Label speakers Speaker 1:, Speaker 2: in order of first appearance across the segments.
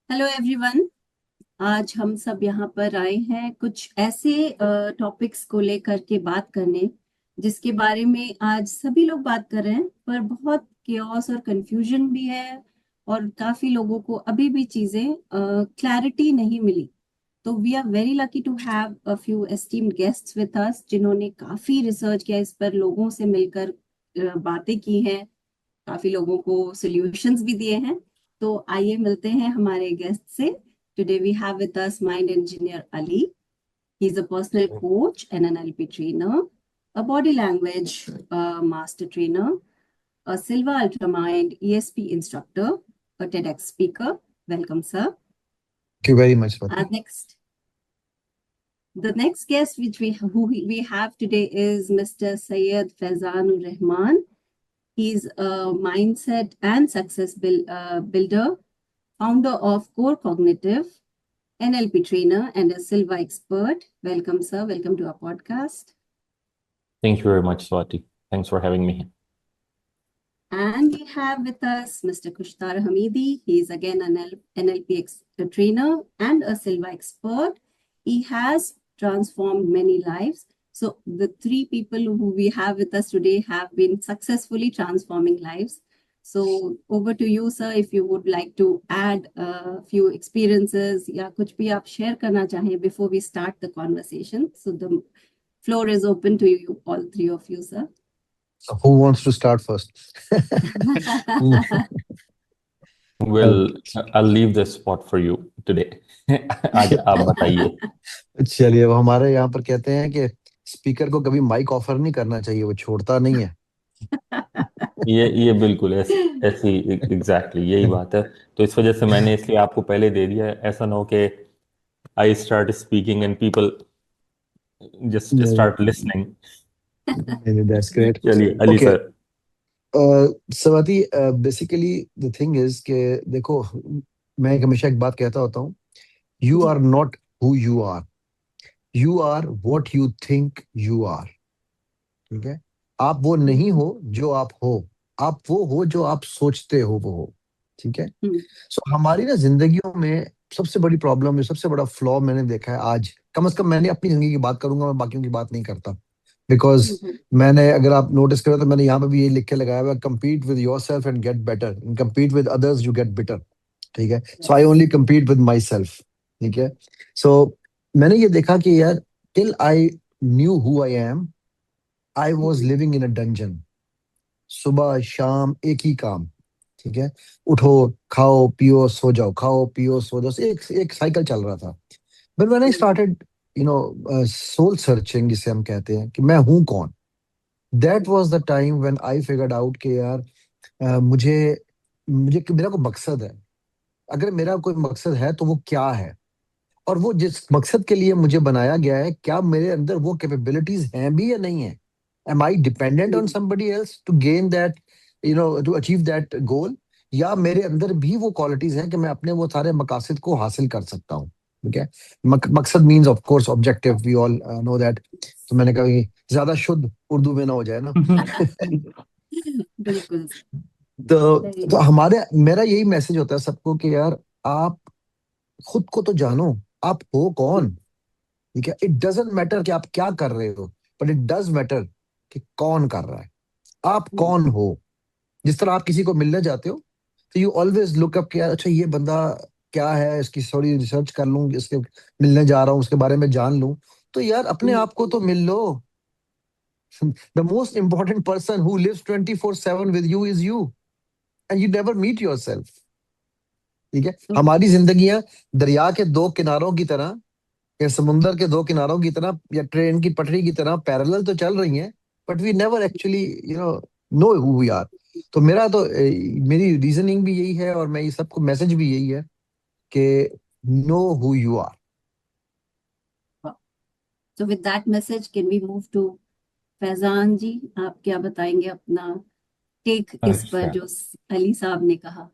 Speaker 1: Hello everyone. आज हम सब यहाँ पर आए हैं कुछ ऐसे टॉपिक्स को लेकर के बात करने जिसके बारे में आज सभी लोग बात कर रहे हैं, पर बहुत केओस और कंफ्यूजन भी है और काफी लोगों को अभी भी चीजें क्लैरिटी नहीं मिली। तो we are very lucky to have a few esteemed guests with us जिन्होंने काफी रिसर्च किया इस पर, लोगों से मिलकर बातें की हैं, काफी लोगों को सॉल्यूशंस भी दिए हैं। तो आइए मिलते हैं हमारे गेस्ट से। Today we have with us mind engineer Ali. He is a personal coach and an NLP trainer, a body language master trainer, a Silva Ultramind ESP instructor, a TEDx speaker. Welcome, sir.
Speaker 2: Thank you very much, Swati.
Speaker 1: The next guest we have today is Mr. Syed Faizanur Rahman. He's a mindset and success builder, founder of Core Cognitive, NLP trainer, and a Silva expert. Welcome, sir. Welcome to our podcast.
Speaker 3: Thank you very much, Swati. Thanks for having me here.
Speaker 1: And we have with us Mr. Kushtar Hamidi. He is again an NLP trainer and a Silva expert. He has transformed many lives. So the three people who we have with us today have been successfully transforming lives. So over to you, sir, if you would like to add a few experiences या कुछ भी आप share करना चाहें before we start the conversation. So the floor is open to you, all three of you, sir.
Speaker 2: So who wants to start first?
Speaker 3: Well, I'll leave the spot for you today. आज आप बताइए।
Speaker 2: चलिए, अब हमारे यहाँ पर कहते हैं कि स्पीकर को कभी माइक ऑफर नहीं करना चाहिए, वो छोड़ता नहीं है।
Speaker 3: ये बिल्कुल ऐसी एग्जैक्टली यही बात है। तो इस वजह से मैंने इसलिए आपको पहले दे दिया है, ऐसा ना हो कि I start speaking and people just start listening.
Speaker 2: That's great.
Speaker 3: चलिए अली
Speaker 2: Okay.
Speaker 3: सर।
Speaker 2: सवाती, बेसिकली द थिंग इज कि देखो, मैं हमेशा एक बात कहता होता हूँ, you are not who you are what you think you are. ठीक है? आप वो नहीं हो जो आप हो, आप वो हो जो आप सोचते हो वो हो। ठीक है? सो हमारी ना जिंदगियों में सबसे बड़ी प्रॉब्लम है, सबसे बड़ा फ्लॉ मैंने देखा है आज, कम से कम मैंने अपनी जिंदगी की बात करूंगा, मैं बाकियों की बात नहीं करता। बिकॉज मैंने, अगर आप नोटिस करें तो मैंने यहाँ पे भी ये लिख के लगाया हुआ, compete with yourself and get better, and compete with others you get bitter। ठीक है? So I only compete with myself। ठीक है? सो मैंने ये देखा कि यार, till I knew who I am, I was living in a dungeon. सुबह शाम एक ही काम। ठीक है? उठो, खाओ पियो सो जाओ, खाओ पियो सो जाओ, एक एक साइकिल चल रहा था। But when I started soul searching, जिसे हम कहते हैं कि मैं हूं कौन, that was the time when I figured out कि यार, मुझे मुझे मेरा कोई मकसद है। अगर मेरा कोई मकसद है तो वो क्या है, और वो जिस मकसद के लिए मुझे बनाया गया है, क्या मेरे अंदर वो कैपेबिलिटीज हैं भी या नहीं है। Am I dependent on somebody else to gain that, to achieve that goal, या मेरे अंदर भी वो क्वालिटीज हैं कि मैं अपने वो सारे मकासद को हासिल कर सकता हूँ। ठीक है? मकसद means of course objective, we all know that. तो मैंने कहा कि ज्यादा शुद्ध उर्दू में ना हो जाए ना।
Speaker 1: बिल्कुल।
Speaker 2: तो हमारे, मेरा यही मैसेज होता है सबको कि यार, आप खुद को तो जानो, आप हो कौन। ठीक है? इट डजेंट मैटर कि आप क्या कर रहे हो, बट इट डज मैटर कि कौन कर रहा है, आप कौन हो। जिस तरह आप किसी को मिलने जाते हो, तो यू ऑलवेज लुक अप कि यार, अच्छा ये बंदा क्या है, इसकी थोड़ी रिसर्च कर लूं, इसके मिलने जा रहा हूँ उसके बारे में जान लूं। तो यार, अपने आप को तो मिल लो। The most important person who lives 24/7 with you is you, and you never meet yourself. ठीक है? हमारी जिंदगियां दरिया के दो किनारों की तरह, या समुंदर के दो किनारों की तरह, या ट्रेन की पटरी की तरह पैरेलल तो चल रही हैं, but we never actually know who we are. तो मेरा तो मेरी रीजनिंग भी यही है, और मैं ये सबको मैसेज भी यही है कि know who you are.
Speaker 1: So with that message, can we move to Faizan ji? आप क्या बताएंगे अपना टेक इस पर
Speaker 3: अच्छा,
Speaker 1: जो अली साहब ने कहा?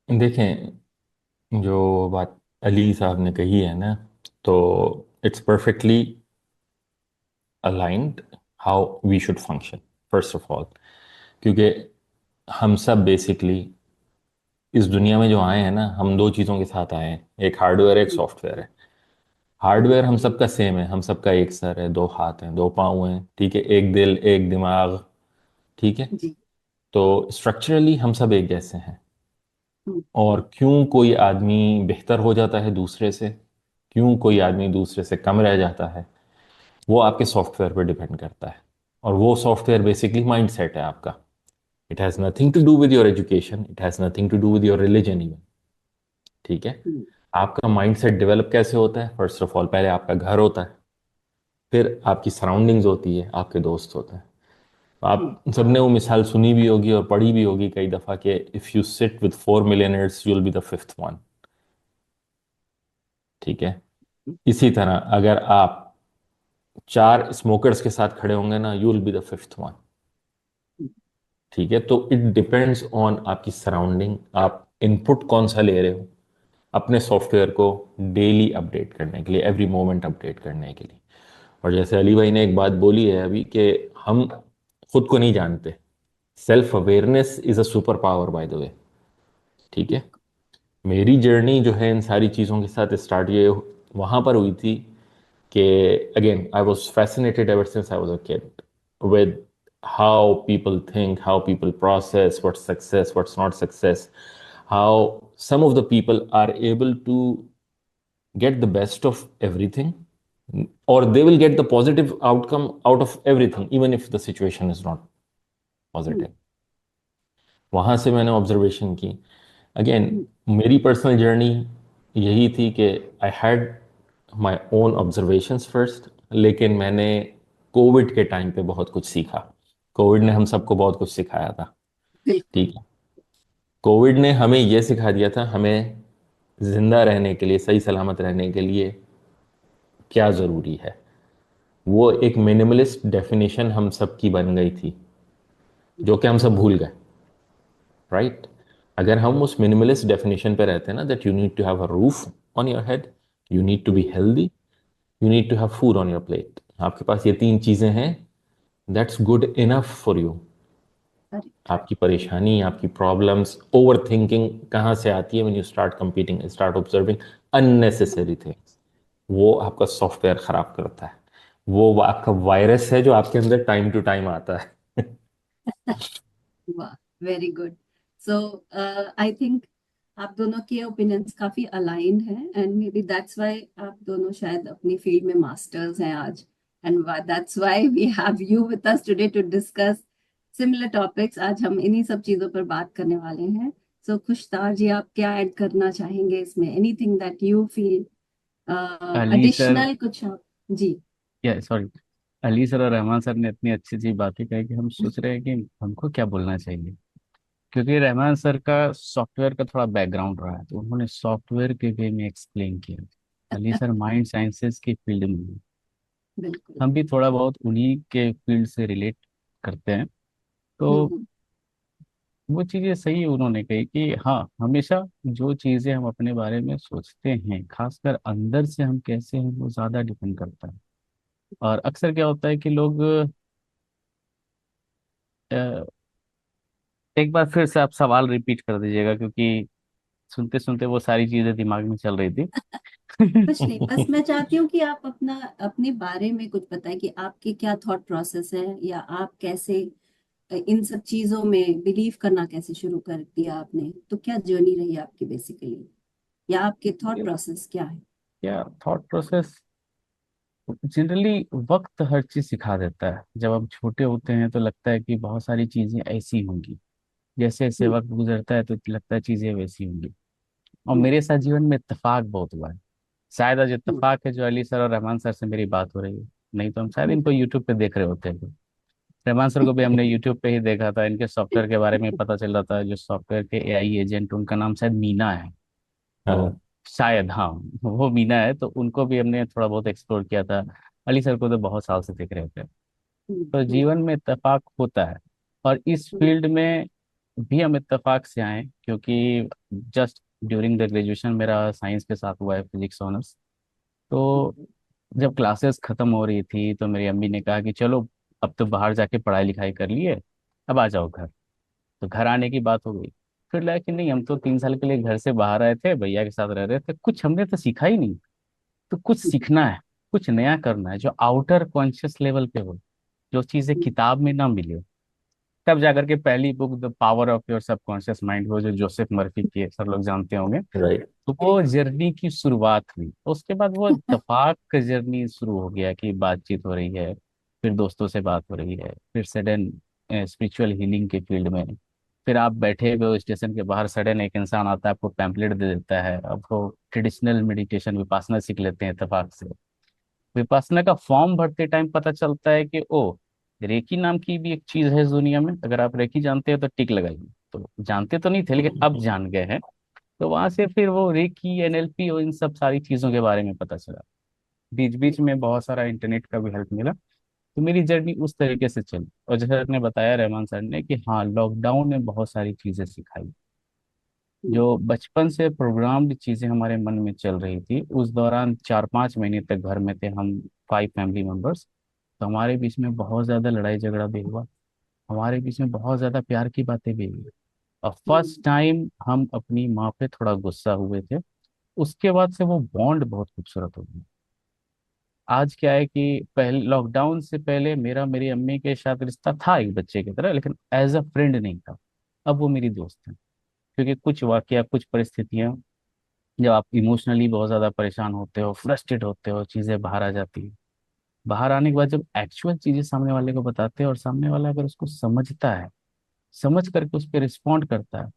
Speaker 3: देखें, जो बात अली साहब ने कही है ना, तो it's perfectly aligned how we should function first of all, क्योंकि हम सब बेसिकली इस दुनिया में जो आए हैं ना, हम दो चीज़ों के साथ आए हैं, एक हार्डवेयर एक
Speaker 1: जी
Speaker 3: सॉफ्टवेयर है। हार्डवेयर हम सबका सेम है, हम सबका एक सर है, दो हाथ हैं, दो पाँव हैं, ठीक है, एक दिल एक दिमाग, ठीक है।
Speaker 1: जी।
Speaker 3: तो स्ट्रक्चरली हम सब एक जैसे हैं।
Speaker 1: हम्म,
Speaker 3: और क्यों कोई आदमी बेहतर हो जाता है दूसरे से, क्यों कोई आदमी दूसरे से कम रह जाता है, वो आपके सॉफ्टवेयर पर डिपेंड करता है। और वो सॉफ्टवेयर बेसिकली माइंड सेट है आपका। It has nothing to do with your education, it has nothing to do with your religion even, ठीक है।
Speaker 1: हम्म,
Speaker 3: आपका माइंड सेट डेवलप कैसे होता है? फर्स्ट ऑफ ऑल पहले आपका घर होता है, फिर आपकी सराउंडिंग्स होती है, आपके दोस्त होते हैं।
Speaker 1: हम्म,
Speaker 3: आप सबने वो मिसाल सुनी भी होगी और पढ़ी भी होगी कई दफ़ा कि if you sit with 4 millionaires you will be the fifth one, ठीक है। इसी तरह अगर आप चार स्मोकर्स के साथ खड़े होंगे ना, you will be the fifth one, ठीक है। तो इट डिपेंड्स ऑन आपकी सराउंडिंग, आप इनपुट कौन सा ले रहे हो अपने सॉफ्टवेयर को डेली अपडेट करने के लिए, एवरी मोमेंट अपडेट करने के लिए। और जैसे अली भाई ने एक बात बोली है अभी कि हम खुद को नहीं जानते, self awareness is a super power by the way, ठीक है।
Speaker 1: बिल्कुल।
Speaker 3: मेरी जर्नी जो है इन सारी चीज़ों के साथ स्टार्ट ये वहाँ पर हुई थी कि again I was fascinated ever since I was a kid with how people think, how people process what's success, what's not success, how some of the people are able to get the best of everything, or they will get the positive outcome out of everything, even if the situation is not
Speaker 1: hmm,
Speaker 3: positive. वहां से मैंने observation की। Again
Speaker 1: हम्म,
Speaker 3: मेरी personal journey यही थी कि I had my own observations first, लेकिन मैंने कोविड के टाइम पे बहुत कुछ सीखा। कोविड ने हम सबको बहुत कुछ सिखाया था,
Speaker 1: बिल्कुल।
Speaker 3: ठीक है। कोविड ने हमें यह सिखा दिया था हमें जिंदा रहने के लिए, सही सलामत रहने के लिए क्या ज़रूरी है। वो एक मिनिमलिस्ट डेफिनेशन हम सब की बन गई थी, जो कि हम सब भूल गए, राइट। अगर हम उस मिनिमलिस्ट डेफिनेशन पे रहते हैं ना, that you need to have a roof on your head, you need to be
Speaker 1: hmm,
Speaker 3: healthy, you need to have food on your plate, आपके पास ये तीन चीज़ें हैं, that's good enough for you.
Speaker 1: Correct.
Speaker 3: आपकी परेशानी, आपकी प्रॉब्लम्स, ओवर थिंकिंग कहाँ से आती है? When you start competing, start observing unnecessary things, वो आपका सॉफ्टवेयर खराब करता है। वो आपका वायरस है जो आपके अंदर टाइम टू टाइम आता है।
Speaker 1: वाह, very good. So I think आप दोनों के ओपिनियंस काफी अलाइंड हैं, and maybe that's why आप दोनों शायद अपनी फील्ड में मास्टर्स हैं आज, and that's why we have you with us today to discuss similar topics. आज हम इन्हीं सब चीजों पर बात करने वाले हैं। सो खुशतार जी, आप क्या ऐड करना चाहेंगे इसमें? Anything that you feel
Speaker 4: Ali sir,
Speaker 1: additional कुछ आप? जी।
Speaker 4: या सॉरी, अली सर और रहमान सर ने इतनी अच्छी अच्छी बातें कही कि हम सोच रहे हैं कि हमको क्या बोलना चाहिए। क्योंकि रहमान सर का सॉफ्टवेयर का थोड़ा बैकग्राउंड रहा है, तो उन्होंने सॉफ्टवेयर के वे में एक्सप्लेन किया। अली सर माइंड साइंसेस की फील्ड में हैं।
Speaker 1: बिल्कुल।
Speaker 4: हम भी थोड़ा बहुत उन्हीं के फील्ड से रिलेट करते हैं। तो
Speaker 1: हम्म,
Speaker 4: वो चीज़ें सही उन्होंने कही कि हाँ, हमेशा जो चीज़ें हम अपने बारे में सोचते हैं, खासकर अंदर से हम कैसे हैं, वो ज़्यादा डिपेंड करता है। और अक्सर क्या होता है कि लोग अ, एक बार फिर से आप सवाल रिपीट कर दीजिएगा, क्योंकि सुनते सुनते वो सारी चीजें दिमाग में चल रही
Speaker 1: कुछ नहीं,
Speaker 4: थी।
Speaker 1: बस मैं चाहती हूँ कि आप अपना अपने बारे में कुछ बताएं कि आपके क्या थॉट प्रोसेस है, या आप कैसे इन सब चीजों में बिलीव करना कैसे शुरू कर दिया आपने, तो क्या जर्नी रही आपकी बेसिकली, या आपके थॉट प्रोसेस क्या है?
Speaker 4: क्या थॉट प्रोसेस? जनरली वक्त हर चीज सिखा देता है। जब हम छोटे होते हैं तो लगता है कि बहुत सारी चीजें ऐसी होंगी, जैसे जैसे
Speaker 1: हम्म,
Speaker 4: वक्त गुजरता है तो लगता है चीजें वैसी होंगी। और
Speaker 1: हम्म,
Speaker 4: मेरे साथ जीवन में इत्तेफाक बहुत हुआ है। शायद आज
Speaker 1: हम्म,
Speaker 4: इत्तेफाक है जो अली सर और रहमान सर से मेरी बात हो रही है, नहीं तो हम शायद
Speaker 1: हम्म,
Speaker 4: इनको यूट्यूब पे देख रहे होते हैं। रहमान सर को भी हमने यूट्यूब पे ही देखा था, इनके सॉफ्टवेयर के बारे में पता चल रहा था। जो सॉफ्टवेयर के एआई एजेंट, उनका नाम शायद मीना है। तो
Speaker 3: हाँ।
Speaker 4: शायद, हाँ, वो मीना है। तो उनको भी हमने थोड़ा बहुत एक्सप्लोर किया था। अली सर को तो बहुत साल से देख रहे थे।
Speaker 1: हम्म,
Speaker 4: तो
Speaker 1: हम्म,
Speaker 4: जीवन में इत्तेफाक होता है। और इस
Speaker 1: हम्म,
Speaker 4: फील्ड में भी हम इत्तेफाक से आए, क्योंकि जस्ट ड्यूरिंग द ग्रेजुएशन मेरा साइंस के साथ हुआ है, फिजिक्स ऑनर्स। तो
Speaker 1: हम्म,
Speaker 4: जब क्लासेस खत्म हो रही थी तो मेरी अम्मी ने कहा कि चलो, अब तो बाहर जाके पढ़ाई लिखाई कर लिए, अब आ जाओ घर। तो घर आने की बात हो गई। फिर लगा कि नहीं, हम तो 3 साल के लिए घर से बाहर आए थे, भैया के साथ रह रहे थे, कुछ हमने तो सीखा ही नहीं। तो कुछ सीखना है, कुछ नया करना है जो आउटर कॉन्शियस लेवल पे हो, जो चीजें किताब में ना मिले। तब जाकर के पहली book the power of your subconscious mind, वो जो जोसेफ मर्फी की है, सब लोग जानते होंगे।
Speaker 3: राइट।
Speaker 4: तो वो जर्नी की शुरुआत हुई। उसके बाद वो इत्तेफाक का जर्नी शुरू हो गया कि बातचीत हो रही है, फिर दोस्तों से बात हो रही है, फिर सडन स्पिरिचुअल हीलिंग के फील्ड में, फिर आप बैठे हुए हो स्टेशन के बाहर, सडन एक इंसान आता है, आपको पैम्पलेट दे देता है, अब वो ट्रेडिशनल मेडिटेशन विपासना सीख लेते हैं इत्तेफाक से। विपासना का फॉर्म भरते टाइम पता चलता है कि ओ, रेकी नाम की भी एक चीज है इस दुनिया में, अगर आप रेकी जानते हैं तो टिक लगाइए। तो जानते तो नहीं थे, लेकिन अब जान गए हैं। तो वहां से फिर वो रेकी, एनएलपी और इन सब सारी चीजों के बारे में पता चला। बीच बीच में बहुत सारा इंटरनेट का भी हेल्प मिला। तो मेरी जर्नी उस तरीके से चली। और जैसे आपने बताया रहमान सर ने कि हाँ, लॉकडाउन ने बहुत सारी चीजें सिखाई। जो बचपन से प्रोग्राम्ड चीजें हमारे मन में चल रही थी, उस दौरान 4-5 महीने तक घर में थे हम, 5 फैमिली मेंबर्स। तो हमारे बीच में बहुत ज्यादा लड़ाई झगड़ा भी हुआ, हमारे बीच में बहुत ज्यादा प्यार की बातें भी हुई। और फर्स्ट टाइम हम अपनी माँ पे थोड़ा गुस्सा हुए थे। उसके बाद से वो बॉन्ड बहुत खूबसूरत हो गया। आज क्या है कि पहले, लॉकडाउन से पहले मेरा मेरी अम्मी के साथ रिश्ता था एक बच्चे की तरह, लेकिन एज अ फ्रेंड नहीं था। अब वो मेरी दोस्त है। क्योंकि कुछ वाकया, कुछ परिस्थितियां, जब आप इमोशनली बहुत ज्यादा परेशान होते हो, फ्रस्ट्रेट होते हो, चीजें बाहर आ जाती है। बाहर आने के बाद जब एक्चुअल चीजें सामने वाले को बताते हैं, और सामने वाला अगर उसको समझता है, समझ करके उस पर रिस्पॉन्ड करता है,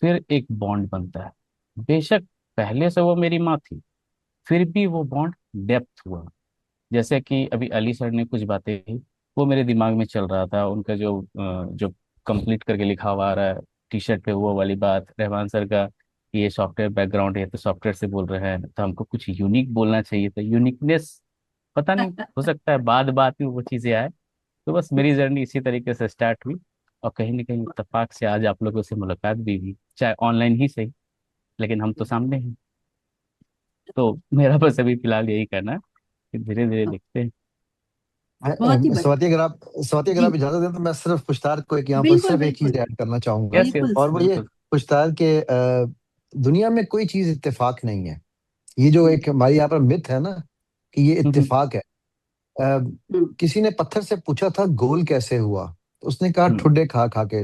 Speaker 4: फिर एक बॉन्ड बनता है। बेशक पहले से वो मेरी माँ थी, फिर भी वो बॉन्ड डेप्थ हुआ। जैसे कि अभी अली सर ने कुछ बातें की, वो मेरे दिमाग में चल रहा था। उनका जो कंप्लीट करके लिखा हुआ आ रहा है टी शर्ट पे, वो वाली बात, रहमान सर का कि ये सॉफ्टवेयर बैकग्राउंड है तो सॉफ्टवेयर से बोल रहे हैं, तो हमको कुछ यूनिक बोलना चाहिए था, यूनिकनेस। पता नहीं, हो सकता है बाद बात में वो चीजें आए। तो बस मेरी जर्नी इसी तरीके से स्टार्ट हुई। और कहीं ना कहीं इत्तेफाक से आज आप लोगों से मुलाकात भी हुई, चाहे ऑनलाइन ही सही, लेकिन हम तो सामने हैं। तो मेरा बस अभी फिलहाल यही कहना है कि धीरे धीरे देखते हैं।
Speaker 1: बहुत ही बढ़िया।
Speaker 2: स्वाति अगर
Speaker 1: जी,
Speaker 2: आप इजाजत दें तो मैं सिर्फ पुष्टार को एक यहाँ पर
Speaker 1: बिल्कुल
Speaker 2: सिर्फ एक चीज
Speaker 1: बिल्कुल।
Speaker 2: ऐड करना चाहूंगा।
Speaker 4: यस,
Speaker 1: बिल्कुल
Speaker 4: यस,
Speaker 2: और वो
Speaker 1: सर।
Speaker 2: ये,
Speaker 4: बिल्कुल।
Speaker 2: पुष्टार के दुनिया में कोई चीज इत्तेफाक नहीं है। ये जो
Speaker 1: हम्म,
Speaker 2: एक हमारी यहाँ पर मिथ है ना कि ये
Speaker 4: हम्म,
Speaker 2: इत्तेफाक है।
Speaker 1: हम्म,
Speaker 2: किसी ने पत्थर से पूछा था गोल कैसे हुआ, तो उसने कहा
Speaker 4: हम्म,
Speaker 2: ठुड्डे खा खा के,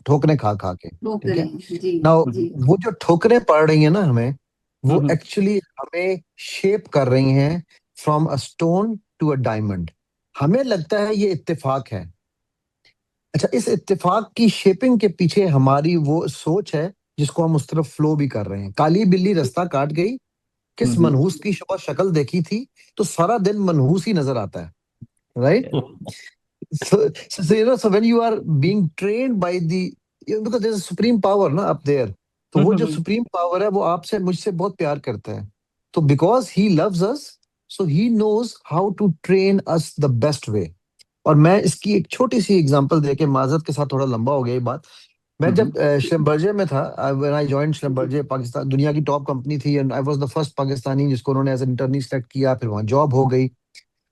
Speaker 2: ठोकरे खा खा के।
Speaker 1: वो
Speaker 2: ठीक है
Speaker 1: करें। जी।
Speaker 2: ना।
Speaker 4: हम्म,
Speaker 1: जी।
Speaker 2: वो जो ठोकरें पड़ रही है ना हमें, वो
Speaker 4: हम्म,
Speaker 2: एक्चुअली हमें शेप कर रही हैं from a stone to a diamond. हमें लगता है ये इत्तेफाक है। अच्छा, इस इत्तेफाक की शेपिंग के पीछे हमारी वो सोच है जिसको हम उस तरफ फ्लो भी कर रहे हैं। काली बिल्ली रास्ता काट गई, किस
Speaker 4: हम्म,
Speaker 2: मनहूस की सुबह शक्ल देखी थी, तो सारा दिन मनहूस ही नजर आता है। Right. So when you are being trained by because there's a supreme power ना up there, तो वो जो
Speaker 4: हम्म,
Speaker 2: सुप्रीम पावर है वो आपसे मुझसे बहुत प्यार करता है। तो because he loves us, so he knows how to train us the best way. और मैं इसकी एक छोटी सी एग्जांपल देके, माजरत के साथ थोड़ा लंबा हो गया ये बात। मैं
Speaker 4: हम्म,
Speaker 2: जब Schlumberger में था, when I joined Schlumberger, Pakistan दुनिया की टॉप कंपनी थी, and I was the first Pakistani जिसको उन्होंने एज इंटर्नी सेलेक्ट किया, फिर वहां जॉब हो गई।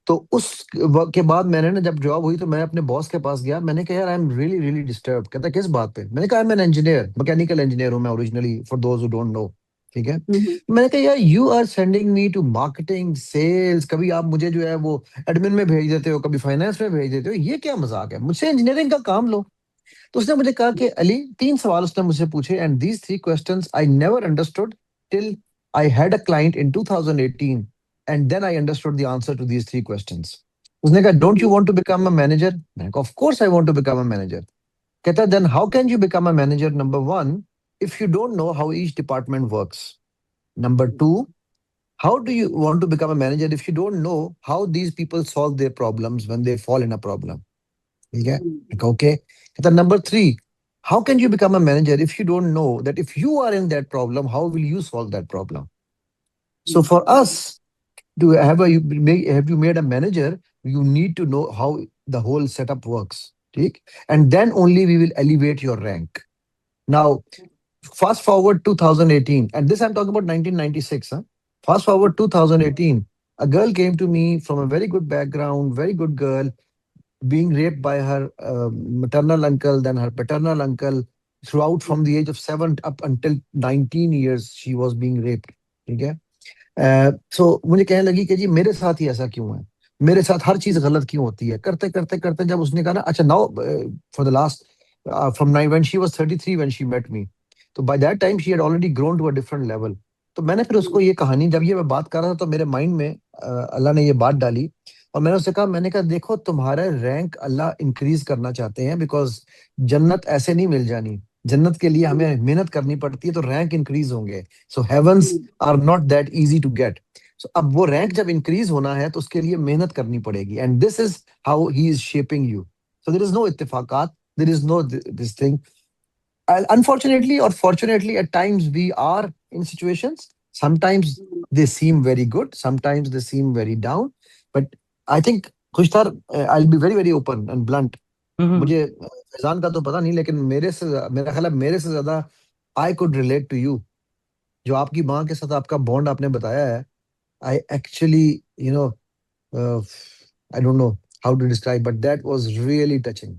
Speaker 2: तो उस वक्त के बाद मैंने ना, जब जॉब हुई तो मैं अपने बॉस के पास गया, मैंने कहा यार I am really really disturb. कहता किस बात पे? मैंने कहा मैं इंजीनियर, मैकेनिकल इंजीनियर हूं मैं originally, for those who don't know. ठीक है।
Speaker 1: हम्म,
Speaker 2: मैंने कहा यार you are sending me to marketing sales, कभी आप मुझे जो है वो एडमिन में भेज देते हो, कभी फाइनेंस में भेज देते हो, ये क्या मजाक है? मुझसे इंजीनियरिंग का काम लो। तो उसने मुझे कहा कि अली, 3 सवाल उसने मुझसे पूछे, and these 3 questions I never understood till I had a client in 2018, and then I understood the answer to these 3 questions. उसने कहा don't you
Speaker 1: hmm,
Speaker 2: want to become a manager? मैंने कहा of course I want to become a manager. कहता then how can you become a manager? Number one, if you don't know how each department works. Number two, how do you want to become a manager if you don't know how these people solve their problems when they fall in a problem? ठीक है।
Speaker 1: Hmm,
Speaker 2: okay. कहता number three, how can you become a manager if you don't know that if you are in that problem how will you solve that problem? So for us to have you made a manager, you need to know how the whole setup works. ठीक। And then only we will elevate your rank. Now fast forward 2018, and this I'm talking about 1996, huh? Fast forward 2018, a girl came to me from a very good background, very good girl, being raped by her maternal uncle, then her paternal uncle. throughout from the age of 7 up until 19 years she was being raped. ठीक है? सो मुझे कहने लगी कि जी मेरे साथ ही ऐसा क्यों है, मेरे साथ हर चीज गलत क्यों होती है। करते करते करते जब उसने कहा ना, अच्छा now for the last from nine when she was 33 when she met me, तो by that time she had already grown to a different level. तो मैंने फिर उसको ये कहानी, जब ये मैं बात कर रहा था तो मेरे माइंड में अल्लाह ने ये बात डाली, और मैंने उससे कहा, मैंने कहा देखो तुम्हारा रैंक अल्लाह इंक्रीज करना चाहते हैं, बिकॉज जन्नत ऐसे नहीं मिल जानी, जन्नत के लिए हमें मेहनत करनी पड़ती है, तो रैंक इंक्रीज होंगे। So heavens are not that easy to get. So अब वो रैंक जब इंक्रीज होना है तो उसके लिए मेहनत करनी पड़ेगी, and this is how he is shaping you. So there is no इत्तेफाकात, there is no this thing. Unfortunately or fortunately, at times we are in situations, sometimes they seem very good, sometimes they seem very down, but I think Khushtar, I'll be very very open and blunt.
Speaker 4: हम्म।
Speaker 2: मुझे फैजान का तो पता नहीं, लेकिन मेरा ख्याल है मेरे से ज्यादा I could relate to you. जो आपकी माँ के साथ आपका बॉन्ड आपने बताया है, I actually, you know, I don't know how to describe, but that was really touching.